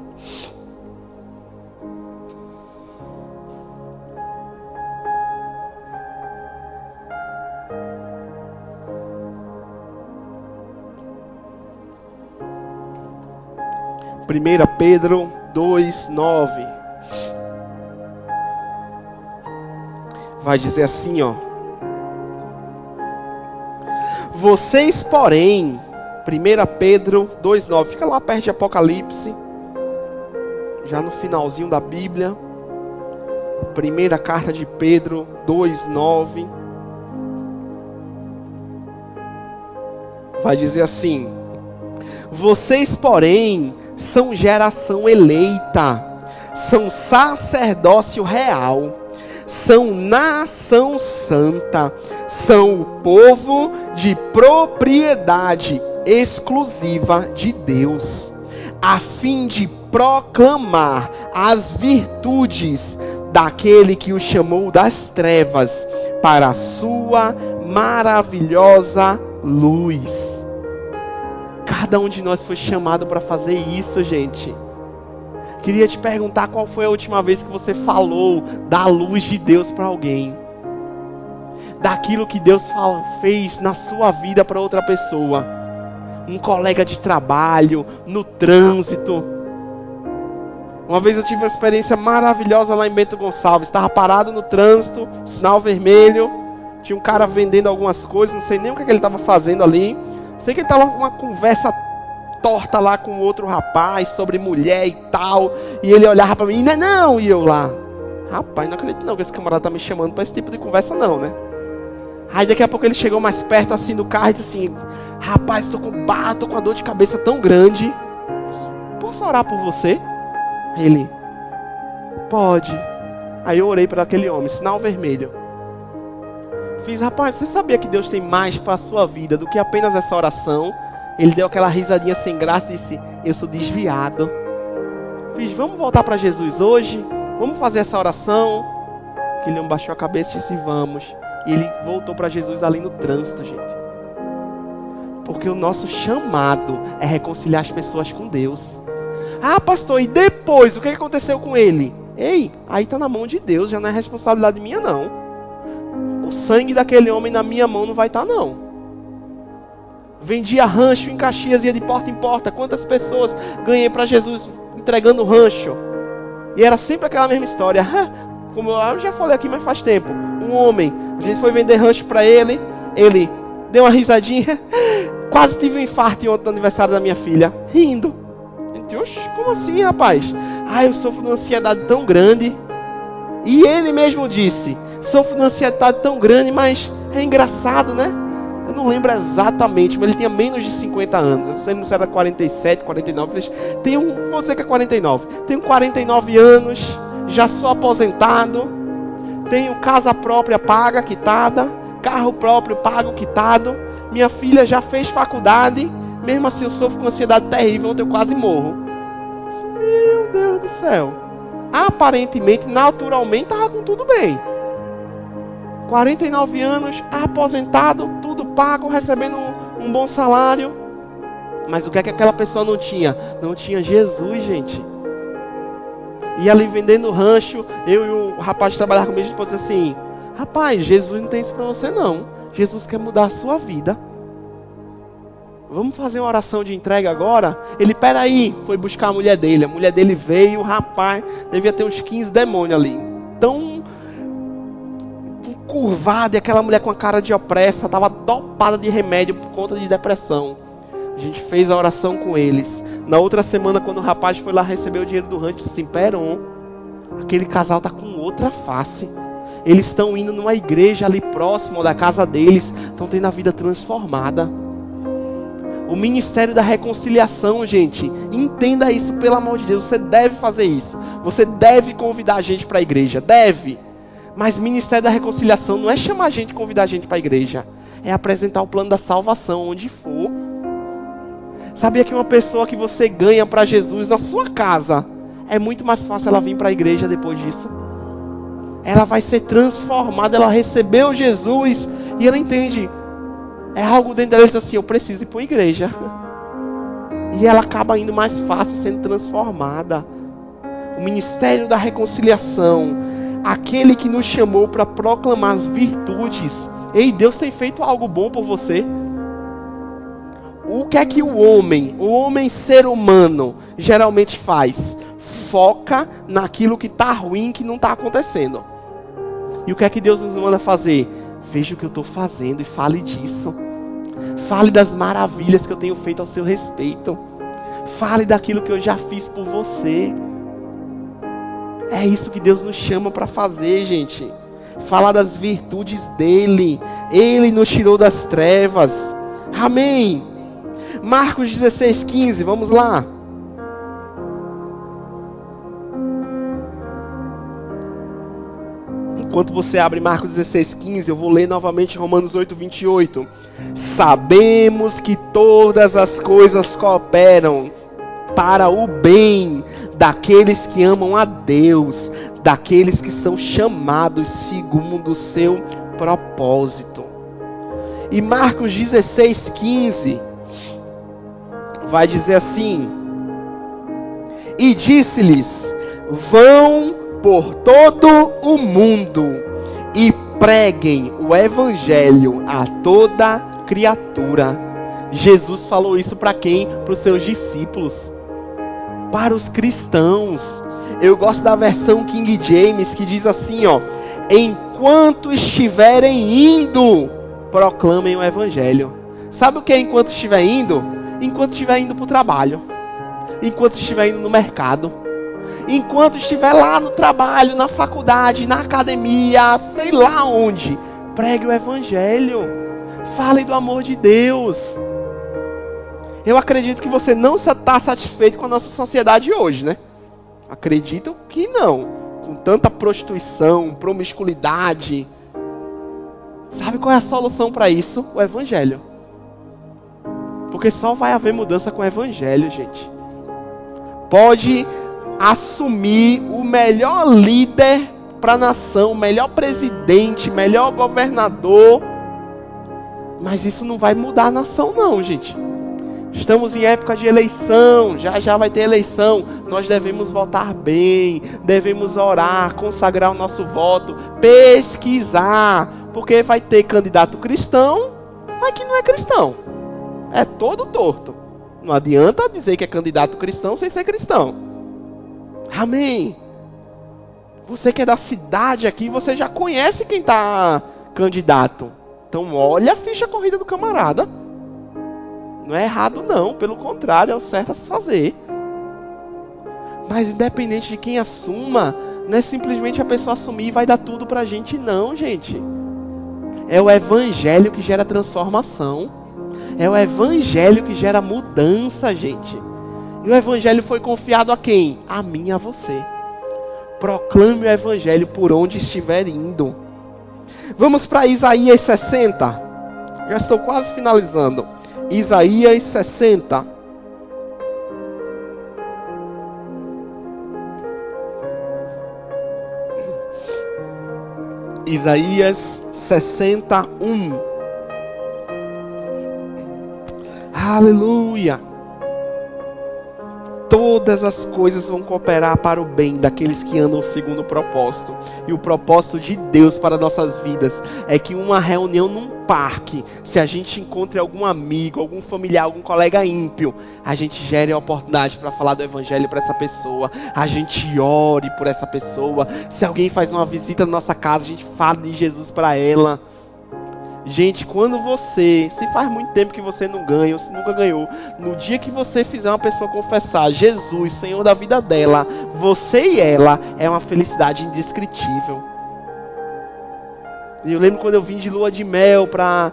Primeira Pedro 2:9. Vai dizer assim, ó. Vocês, porém, 1 Pedro 2,9, fica lá perto de Apocalipse, já no finalzinho da Bíblia. Primeira carta de Pedro 2,9. Vai dizer assim: vocês, porém, são geração eleita, são sacerdócio real, são nação santa, são o povo de propriedade exclusiva de Deus, a fim de proclamar as virtudes daquele que o chamou das trevas para a sua maravilhosa luz. Cada um de nós foi chamado para fazer isso, gente. Queria te perguntar qual foi a última vez que você falou da luz de Deus para alguém. Daquilo que Deus fez na sua vida para outra pessoa. Um colega de trabalho, no trânsito. Uma vez eu tive uma experiência maravilhosa lá em Bento Gonçalves. Estava parado no trânsito, sinal vermelho. Tinha um cara vendendo algumas coisas, não sei nem o que ele estava fazendo ali. Sei que ele estava com uma conversa torta lá com outro rapaz sobre mulher e tal. E ele olhava para mim, não, e eu lá. Rapaz, não acredito não que esse camarada tá me chamando para esse tipo de conversa não, né? Aí daqui a pouco ele chegou mais perto assim do carro e disse assim: rapaz, tô com uma dor de cabeça tão grande. Posso orar por você? Ele: pode. Aí eu orei para aquele homem, sinal vermelho. Fiz: rapaz, você sabia que Deus tem mais para a sua vida do que apenas essa oração? Ele deu aquela risadinha sem graça e disse: eu sou desviado. Fiz: vamos voltar para Jesus hoje? Vamos fazer essa oração? Aquele homem baixou a cabeça e disse: vamos. E ele voltou para Jesus ali no trânsito, gente. Porque o nosso chamado é reconciliar as pessoas com Deus. Ah, pastor, e depois? O que aconteceu com ele? Ei, aí está na mão de Deus, já não é responsabilidade minha não. O sangue daquele homem na minha mão não vai estar não. Vendia rancho em Caxias, ia de porta em porta. Quantas pessoas ganhei para Jesus entregando rancho? E era sempre aquela mesma história. Como eu já falei aqui, mas faz tempo. Um homem, a gente foi vender rancho para ele. Ele deu uma risadinha. Quase tive um infarto ontem no aniversário da minha filha. Rindo. Oxe, como assim, rapaz? Eu sofro de uma ansiedade tão grande. E ele mesmo disse: sofro de uma ansiedade tão grande, mas é engraçado, né? Eu não lembro exatamente, mas ele tinha menos de 50 anos. Eu não sei se era 47, 49. Vou dizer que é 49. Tenho 49 anos, já sou aposentado. Tenho casa própria paga, quitada. Carro próprio pago, quitado. Minha filha já fez faculdade. Mesmo assim eu sofro com ansiedade terrível, ontem eu quase morro. Meu Deus do céu. Aparentemente, naturalmente, estava com tudo bem. 49 anos, aposentado, tudo pago, recebendo um bom salário. Mas o que é que aquela pessoa não tinha? Não tinha Jesus, gente. E ali vendendo rancho, eu e o rapaz que trabalhava comigo, a gente disse assim: rapaz, Jesus não tem isso para você não. Jesus quer mudar a sua vida. Vamos fazer uma oração de entrega agora? Ele, peraí, foi buscar a mulher dele. A mulher dele veio, o rapaz, devia ter uns 15 demônios ali. Tão curvada, e aquela mulher com a cara de opressa, estava dopada de remédio por conta de depressão. A gente fez a oração com eles. Na outra semana, quando o rapaz foi lá receber o dinheiro do rancho, disse assim: Peron, aquele casal está com outra face. Eles estão indo numa igreja ali próximo da casa deles, estão tendo a vida transformada. O ministério da reconciliação, gente, entenda isso, pelo amor de Deus. Você deve fazer isso. Você deve convidar a gente para a igreja, deve. Mas ministério da reconciliação não é chamar a gente e convidar a gente para a igreja. É apresentar o plano da salvação onde for. Sabia que uma pessoa que você ganha para Jesus na sua casa, é muito mais fácil ela vir para a igreja depois disso? Ela vai ser transformada, ela recebeu Jesus e ela entende. É algo dentro dela, diz assim: eu preciso ir para a igreja. E ela acaba indo mais fácil, sendo transformada. O ministério da reconciliação, aquele que nos chamou para proclamar as virtudes. Ei, Deus tem feito algo bom por você. O que é que o homem ser humano, geralmente faz? foca naquilo que está ruim, que não está acontecendo. E o que é que Deus nos manda fazer? Veja o que eu estou fazendo e fale disso. Fale das maravilhas que eu tenho feito ao seu respeito. Fale daquilo que eu já fiz por você. É isso que Deus nos chama para fazer, gente. Falar das virtudes dele. Ele nos tirou das trevas. Amém. Marcos 16:15, vamos lá. Enquanto você abre Marcos 16:15, eu vou ler novamente Romanos 8:28. Sabemos que todas as coisas cooperam para o bem daqueles que amam a Deus, daqueles que são chamados segundo o seu propósito. E Marcos 16:15 vai dizer assim: e disse-lhes: vão por todo o mundo e preguem o evangelho a toda criatura. Jesus falou isso para quem? Para os seus discípulos, para os cristãos. Eu gosto da versão King James, que diz assim, ó: enquanto estiverem indo, proclamem o evangelho. Sabe o que é enquanto estiver indo? Enquanto estiver indo para o trabalho, enquanto estiver indo no mercado, enquanto estiver lá no trabalho, na faculdade, na academia, sei lá onde, pregue o evangelho. Fale do amor de Deus. Eu acredito que você não está satisfeito com a nossa sociedade hoje, né? Acredito que não. Com tanta prostituição, promiscuidade. Sabe qual é a solução para isso? O evangelho. Porque só vai haver mudança com o evangelho, gente. Pode assumir o melhor líder para a nação, o melhor presidente, melhor governador, mas isso não vai mudar a nação não, gente. Estamos em época de eleição, já vai ter eleição. Nós devemos votar bem, devemos orar, consagrar o nosso voto, pesquisar, porque vai ter candidato cristão, mas que não é cristão. É todo torto. Não adianta dizer que é candidato cristão sem ser cristão. Amém. Você que é da cidade aqui, você já conhece quem está candidato. Então olha a ficha corrida do camarada. Não é errado não, pelo contrário, é o certo a se fazer. Mas independente de quem assuma, não é simplesmente a pessoa assumir e vai dar tudo pra gente não, gente. É o evangelho que gera transformação. É o evangelho que gera mudança, gente. E o evangelho foi confiado a quem? A mim e a você. Proclame o evangelho por onde estiver indo. Vamos para Isaías 60. Já estou quase finalizando. Isaías 60. Isaías 61. Aleluia. Todas as coisas vão cooperar para o bem daqueles que andam segundo o propósito. E o propósito de Deus para nossas vidas é que uma reunião num parque, se a gente encontre algum amigo, algum familiar, algum colega ímpio, a gente gere a oportunidade para falar do evangelho para essa pessoa. A gente ore por essa pessoa. Se alguém faz uma visita na nossa casa, a gente fala de Jesus para ela. Gente, quando você, se faz muito tempo que você não ganha, ou se nunca ganhou, no dia que você fizer uma pessoa confessar Jesus, Senhor da vida dela, você e ela, é uma felicidade indescritível. E eu lembro quando eu vim de lua de mel para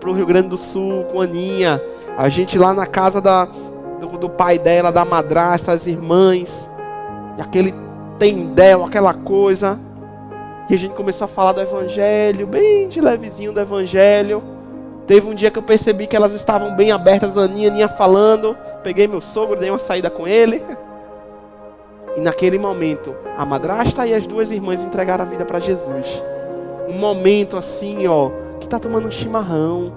o Rio Grande do Sul com a Aninha, a gente lá na casa do pai dela, da madrasta, as irmãs, e aquele tendel, aquela coisa. E a gente começou a falar do evangelho, bem de levezinho do evangelho. Teve um dia que eu percebi que elas estavam bem abertas, a Aninha falando. Peguei meu sogro, dei uma saída com ele. E naquele momento, a madrasta e as duas irmãs entregaram a vida para Jesus. Um momento assim, ó, que tá tomando um chimarrão.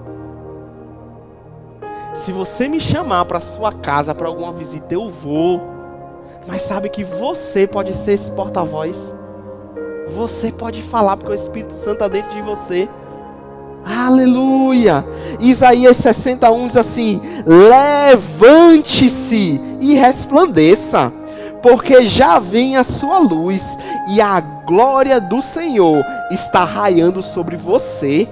Se você me chamar para sua casa, para alguma visita, eu vou. Mas sabe que você pode ser esse porta-voz. Você pode falar porque o Espírito Santo está dentro de você. Aleluia. Isaías 61 diz assim: levante-se e resplandeça, porque já vem a sua luz e a glória do Senhor está raiando sobre você.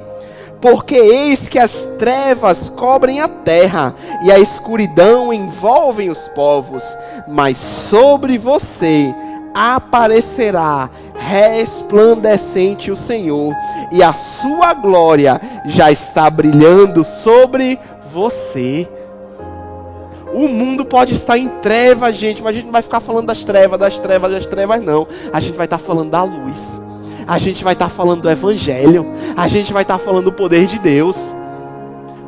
Porque eis que as trevas cobrem a terra e a escuridão envolvem os povos, mas sobre você aparecerá resplandecente o Senhor, e a sua glória já está brilhando sobre você. O mundo pode estar em trevas, gente, mas a gente não vai ficar falando das trevas, não. A gente vai estar falando da luz. A gente vai estar falando do Evangelho. A gente vai estar falando do poder de Deus.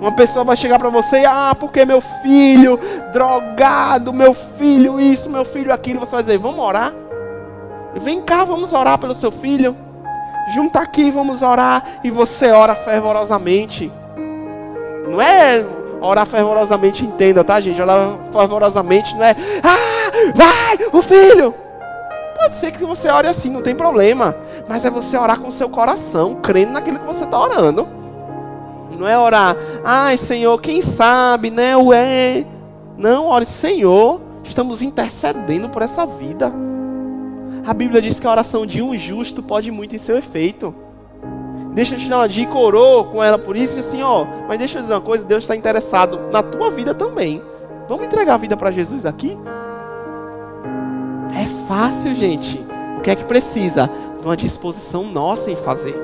Uma pessoa vai chegar para você, porque meu filho drogado, meu filho isso, meu filho aquilo. Você vai dizer, vamos orar? Vem cá, vamos orar pelo seu filho. Junta aqui, vamos orar. E você ora fervorosamente. Não é orar fervorosamente, entenda, tá, gente? Orar fervorosamente não é, vai, o filho. Pode ser que você ore assim, não tem problema. Mas é você orar com o seu coração, crendo naquilo que você está orando. Não é orar, Senhor, quem sabe, né? Não, ore, Senhor, estamos intercedendo por essa vida. A Bíblia diz que a oração de um justo pode muito em seu efeito. Deixa eu te dar uma dica, orou com ela por isso, e assim, mas deixa eu dizer uma coisa, Deus está interessado na tua vida também. Vamos entregar a vida para Jesus aqui? É fácil, gente. O que é que precisa? De uma disposição nossa em fazer.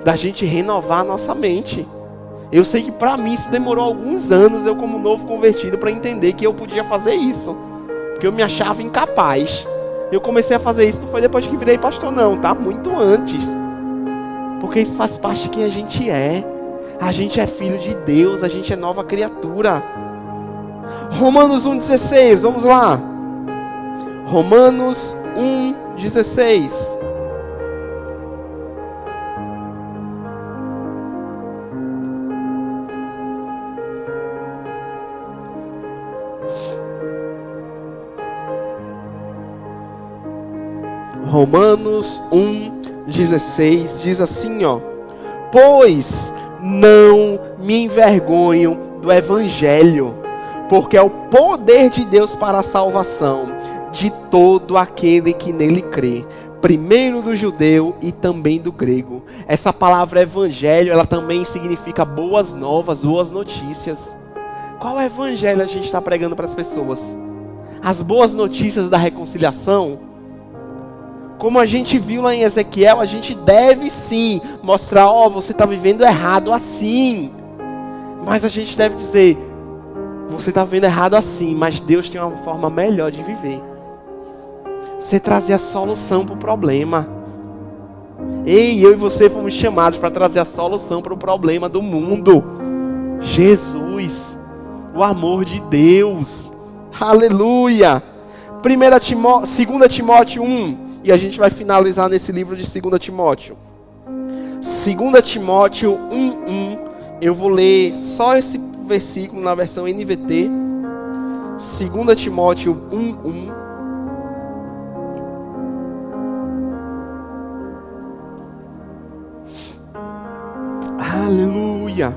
Da gente renovar a nossa mente. Eu sei que para mim isso demorou alguns anos, eu como novo convertido, para entender que eu podia fazer isso. Porque eu me achava incapaz. Eu comecei a fazer isso, não foi depois que virei pastor não, tá? Muito antes. Porque isso faz parte de quem a gente é. A gente é filho de Deus, a gente é nova criatura. Romanos 1,16, vamos lá. Romanos 1,16. Romanos 1,16 diz assim, pois não me envergonho do Evangelho, porque é o poder de Deus para a salvação de todo aquele que nele crê, primeiro do judeu e também do grego. Essa palavra Evangelho, ela também significa boas novas, boas notícias. Qual Evangelho a gente está pregando para as pessoas? As boas notícias da reconciliação? Como a gente viu lá em Ezequiel, a gente deve sim mostrar, você está vivendo errado assim. Mas a gente deve dizer, você está vivendo errado assim, mas Deus tem uma forma melhor de viver. Você trazer a solução para o problema. Eu e você fomos chamados para trazer a solução para o problema do mundo. Jesus, o amor de Deus. Aleluia. 2 Timóteo 1. E a gente vai finalizar nesse livro de 2 Timóteo. 2 Timóteo 1:1. Eu vou ler só esse versículo na versão NVT. 2 Timóteo 1:1. Aleluia.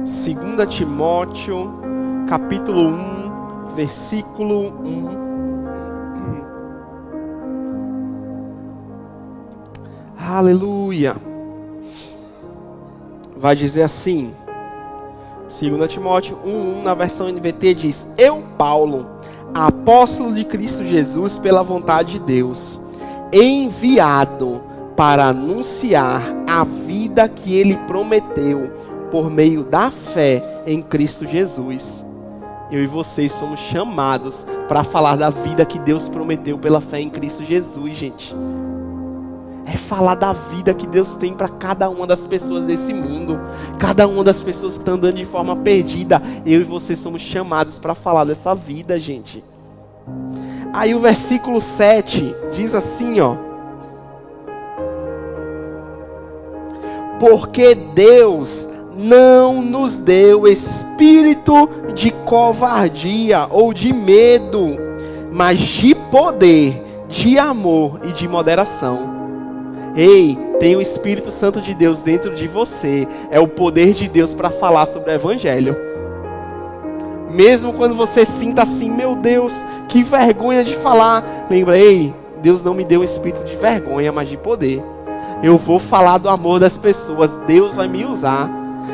Segunda Timóteo, capítulo 1. Versículo 1. Aleluia. Vai dizer assim. 2 Timóteo 1:1 na versão NVT diz: Eu, Paulo, apóstolo de Cristo Jesus pela vontade de Deus, enviado para anunciar a vida que Ele prometeu por meio da fé em Cristo Jesus. Eu e vocês somos chamados para falar da vida que Deus prometeu pela fé em Cristo Jesus, gente. É falar da vida que Deus tem para cada uma das pessoas desse mundo. Cada uma das pessoas que estão andando de forma perdida. Eu e vocês somos chamados para falar dessa vida, gente. Aí o versículo 7 diz assim, Porque Deus não nos deu espírito de covardia ou de medo, mas de poder, de amor e de moderação. Tem o Espírito Santo de Deus dentro de você. É o poder de Deus para falar sobre o Evangelho. Mesmo quando você sinta assim, meu Deus, que vergonha de falar. Lembra, ei, Deus não me deu um espírito de vergonha, mas de poder. Eu vou falar do amor das pessoas. Deus vai me usar.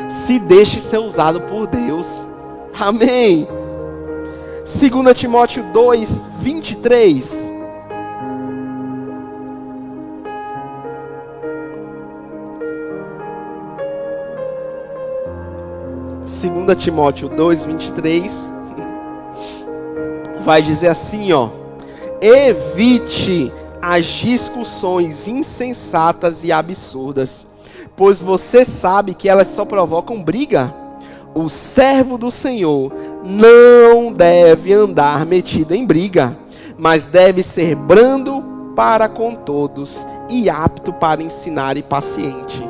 Se deixe ser usado por Deus. Amém. 2 Timóteo 2, 23. Segunda Timóteo 2, 23. Vai dizer assim, ó. Evite as discussões insensatas e absurdas, pois você sabe que elas só provocam briga. O servo do Senhor não deve andar metido em briga, mas deve ser brando para com todos e apto para ensinar e paciente.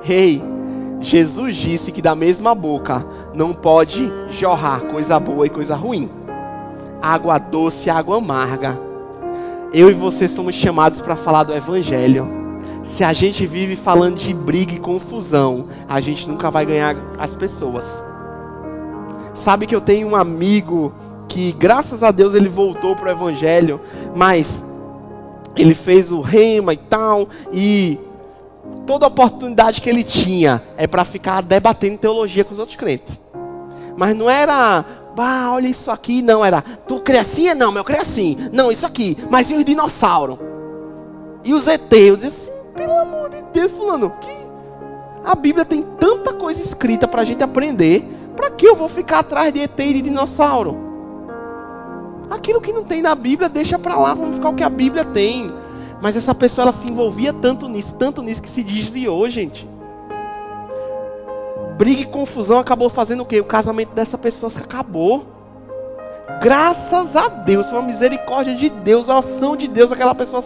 Ei, Jesus disse que da mesma boca não pode jorrar coisa boa e coisa ruim. Água doce e água amarga. Eu e você somos chamados para falar do Evangelho. Se a gente vive falando de briga e confusão, a gente nunca vai ganhar as pessoas. Sabe que eu tenho um amigo que, graças a Deus, ele voltou para o Evangelho, mas ele fez o rema e tal, e toda oportunidade que ele tinha é para ficar debatendo teologia com os outros crentes. Mas não era, olha isso aqui, não, era, tu crê assim? Não, mas eu creio assim. Não, isso aqui, mas e os dinossauros? E os ET? Eu disse assim, pelo amor de Deus, fulano, que a Bíblia tem tanta coisa escrita pra gente aprender, pra que eu vou ficar atrás de ET e de dinossauro? Aquilo que não tem na Bíblia, deixa pra lá, vamos ficar o que a Bíblia tem. Mas essa pessoa, ela se envolvia tanto nisso, que se desviou, gente. Briga e confusão acabou fazendo o quê? O casamento dessa pessoa acabou. Graças a Deus, foi uma misericórdia de Deus, a ação de Deus, aquela pessoa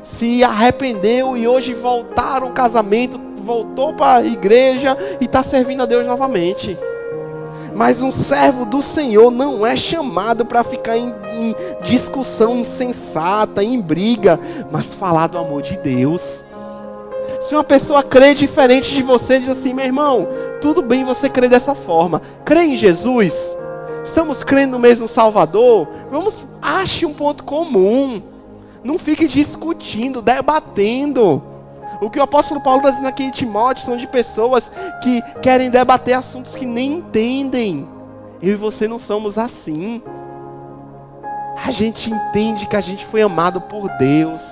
se arrependeu e hoje voltaram ao casamento, voltou para a igreja e está servindo a Deus novamente. Mas um servo do Senhor não é chamado para ficar em discussão insensata, em briga, mas falar do amor de Deus. Se uma pessoa crê diferente de você, diz assim, meu irmão, tudo bem você crer dessa forma. Crê em Jesus? Estamos crendo no mesmo Salvador? Ache um ponto comum. Não fique discutindo, debatendo. O que o apóstolo Paulo está dizendo aqui em Timóteo são de pessoas que querem debater assuntos que nem entendem. Eu e você não somos assim. A gente entende que a gente foi amado por Deus,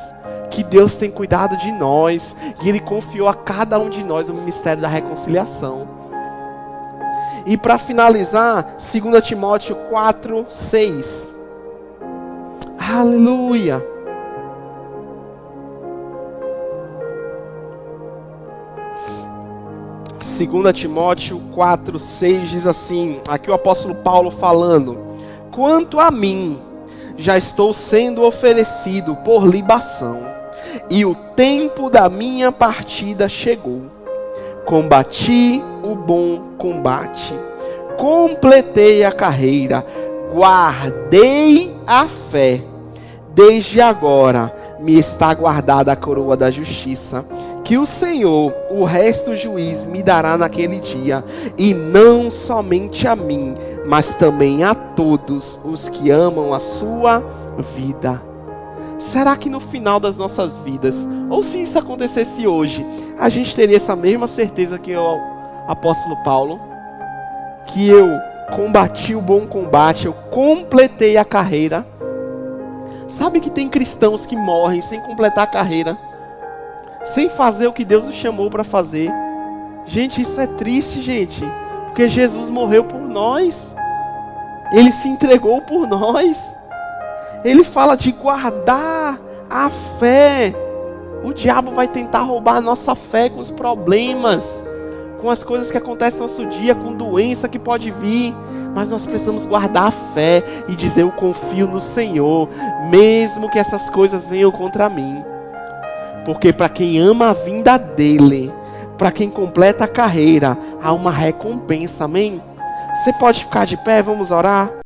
que Deus tem cuidado de nós, e Ele confiou a cada um de nós o ministério da reconciliação. E para finalizar, 2 Timóteo 4, 6. Aleluia! Segunda Timóteo 4, 6 diz assim, aqui o apóstolo Paulo falando, quanto a mim, já estou sendo oferecido por libação, e o tempo da minha partida chegou. Combati o bom combate, completei a carreira, guardei a fé. Desde agora me está guardada a coroa da justiça, que o Senhor, o resto juiz, me dará naquele dia, e não somente a mim, mas também a todos os que amam a sua vida. Será que no final das nossas vidas, ou se isso acontecesse hoje, a gente teria essa mesma certeza que o apóstolo Paulo? Que eu combati o bom combate, eu completei a carreira. Sabe que tem cristãos que morrem sem completar a carreira, sem fazer o que Deus os chamou para fazer. Gente, isso é triste, gente, porque Jesus morreu por nós, Ele se entregou por nós. Ele fala de guardar a fé. O diabo vai tentar roubar a nossa fé com os problemas, com as coisas que acontecem no nosso dia, com doença que pode vir. Mas nós precisamos guardar a fé e dizer, eu confio no Senhor, mesmo que essas coisas venham contra mim. Porque para quem ama a vinda dEle, para quem completa a carreira, há uma recompensa, amém? Você pode ficar de pé, vamos orar?